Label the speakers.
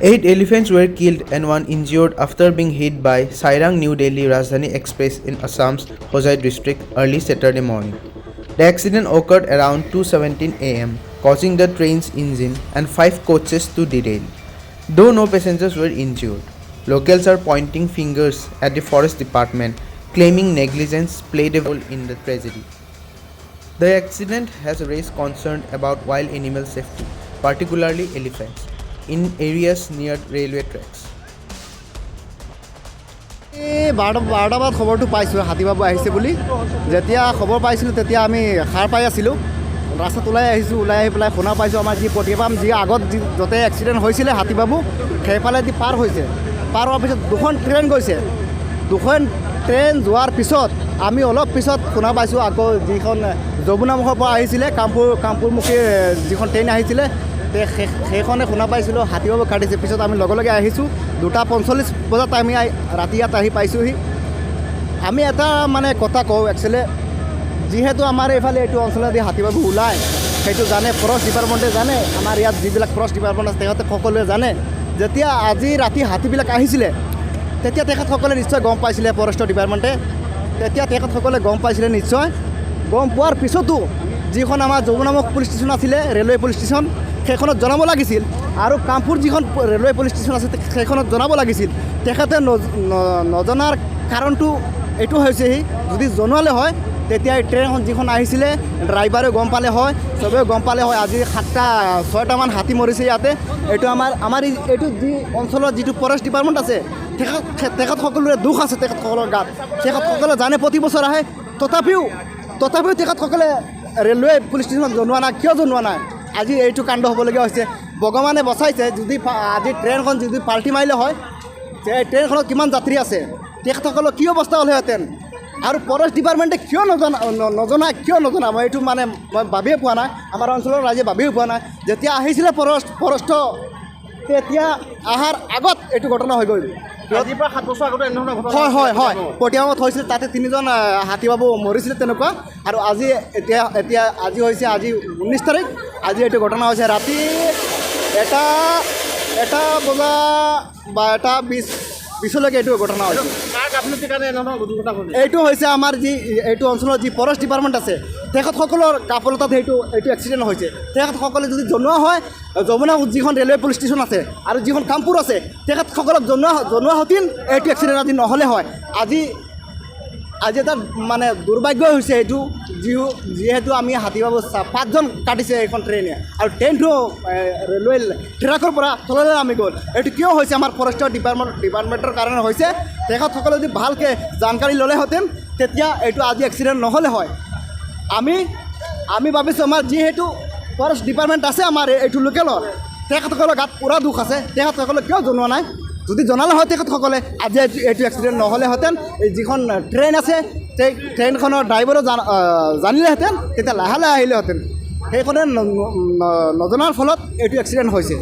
Speaker 1: 8 elephants were killed and 1 injured after being hit by Sairang New Delhi Rajdhani Express in Assam's Hosai district early Saturday morning. The accident occurred around 2:17 am, causing the train's engine and 5 coaches to derail. Though no passengers were injured, locals are pointing fingers at the forest department, claiming negligence played a role in the tragedy. The accident has raised concern about wild animal safety, particularly elephants, in areas near railway tracks.
Speaker 2: বাৰটামান খবৰটো পাইছোঁ হাতীবাবু আহিছে বুলি। যেতিয়া খবৰ পাইছিলোঁ তেতিয়া আমি সাৰ পাই আছিলোঁ, ৰাস্তাত ওলাই আহিছোঁ। ওলাই আহি পেলাই শুনা পাইছোঁ আমাৰ যি প্ৰতিপাম যি আগত য'তে এক্সিডেণ্ট হৈছিলে হাতীবাবু সেইফালেদি পাৰ হৈছে। পাৰ হোৱাৰ পিছত 2খন ট্ৰেইন গৈছে। 2খন ট্ৰেইন যোৱাৰ পিছত আমি অলপ পিছত শুনা পাইছোঁ আকৌ যিখন যমুনামুখৰ পৰা আহিছিলে কামপুৰমুখী যিখন ট্ৰেইন আহিছিলে সেইখনে শুনা পাইছিলোঁ হাতীবাবু কাটিছে। পিছত আমি লগে লগে আহিছোঁ। 2:45 বজাত আমি ৰাতি ইয়াত আহি পাইছোঁহি। আমি এটা মানে কথা কওঁ, একচুৱেলি যিহেতু আমাৰ এইফালে এইটো অঞ্চলেদি হাতীবাবু ওলায় সেইটো জানে, ফৰেষ্ট ডিপাৰ্টমেণ্টে জানে, আমাৰ ইয়াত যিবিলাক ফৰেষ্ট ডিপাৰ্টমেণ্ট আছে তেখেতে সকলোৱে জানে। যেতিয়া আজি ৰাতি হাতীবিলাক আহিছিলে তেতিয়া তেখেতসকলে নিশ্চয় গম পাইছিলে, ফৰেষ্টৰ ডিপাৰ্টমেণ্টে তেতিয়া তেখেতসকলে গম পাইছিলে নিশ্চয়। গম পোৱাৰ পিছতো যিখন আমাৰ যমুনামুখ পুলিচ ষ্টেচন আছিলে, ৰেলৱে পুলিচ ষ্টেচন, সেইখনত জনাব লাগিছিল। আৰু কামপুৰ যিখন ৰেলৱে পুলিচ ষ্টেচন আছে সেইখনত জনাব লাগিছিল। তেখেতে নজনাৰ কাৰণটো এইটো হৈছেহি, যদি জনোৱালে হয় তেতিয়া এই ট্ৰেইনখন যিখন আহিছিলে ড্ৰাইভাৰেও গম পালে হয়, চবেও গম পালে হয়। আজি 7-6টামান হাতী মৰিছে ইয়াতে। এইটো আমাৰ এইটো যি অঞ্চলৰ যিটো ফৰেষ্ট ডিপাৰ্টমেণ্ট আছে তেখেতসকলোৰে দুখ আছে, তেখেতসকলৰ গাত। তেখেতসকলে জানে প্ৰতি বছৰ আহে, তথাপিও তেখেতসকলে ৰেলৱে পুলিচ ষ্টেচনত জনোৱা নাই। কিয় জনোৱা নাই? আজি এইটো কাণ্ড হ'বলগীয়া হৈছে। ভগৱানে বচাইছে, যদি আজি ট্ৰেইনখন যদি পাল্টি মাৰিলে হয় যে ট্ৰেইনখনত কিমান যাত্ৰী আছে, তেখেতসকলৰ কি অৱস্থা হ'লহেঁতেন। আৰু ফৰেষ্ট ডিপাৰ্টমেণ্টে কিয় নজনা মই এইটো মানে মই ভাবিয়ে পোৱা নাই, আমাৰ অঞ্চলৰ ৰাইজে ভাবিয়ে পোৱা নাই। যেতিয়া আহিছিলে ফৰেষ্ট তেতিয়া অহাৰ আগত এইটো ঘটনা হৈ গ'ল।
Speaker 3: আজিৰ পৰা 7 বছৰ আগতে এনেধৰণৰ ঘটনা
Speaker 2: হয় পটিয়ামত হৈছিল, তাতে 3জন হাতীবাবু মৰিছিলে তেনেকুৱা। আৰু আজি আজি হৈছে 19 তাৰিখ। আজি এইটো ঘটনা হৈছে ৰাতি 1 বজা বা 1:20লৈকে এইটো ঘটনা হৈছে। এইটো হৈছে আমাৰ এইটো অঞ্চলৰ যি ফৰেষ্ট ডিপাৰ্টমেণ্ট আছে তেখেতসকলৰ গাফলতাত এইটো এক্সিডেণ্ট হৈছে। তেখেতসকলে যদি জনোৱা হয়, যমুনা যিখন ৰেলৱে পুলিচ ষ্টেচন আছে আৰু যিখন কামপুৰ আছে তেখেতসকলক জনোৱা হতিন এইটো এক্সিডেণ্ট আজি নহ'লে হয়। আজি এটা মানে দুৰ্ভাগ্য হৈছে এইটো, যিহেতু আমি হাতীবাবু 5জন কাটিছে এইখন ট্ৰেইনে, আৰু ট্ৰেইনটো ৰেলৱে ট্ৰেকৰ পৰা তললৈ নামি গ'ল। এইটো কিয় হৈছে? আমাৰ ফৰেষ্টৰ ডিপাৰ্টমেণ্টৰ কাৰণে হৈছে। তেখেতসকলে যদি ভালকৈ জানকাৰী ল'লেহেঁতেন তেতিয়া এইটো আজি এক্সিডেণ্ট নহ'লে হয়। আমি ভাবিছোঁ আমাৰ যিহেতু ফৰেষ্ট ডিপাৰ্টমেণ্ট আছে আমাৰ এইটো লোকেলৰ, তেখেতসকলৰ গাত পূৰা দুখ আছে। তেখেতসকলে কিয় জনোৱা নাই? যদি জনালে হয় তেখেতসকলে আজি এইটো এক্সিডেণ্ট নহ'লেহেঁতেন। এই যিখন ট্ৰেইন আছে সেই ট্ৰেইনখনৰ ড্ৰাইভাৰো জানিলেহেঁতেন তেতিয়া লাহে আহিলেহেঁতেন। সেইখনে নজনাৰ ফলত এইটো এক্সিডেণ্ট হৈছে।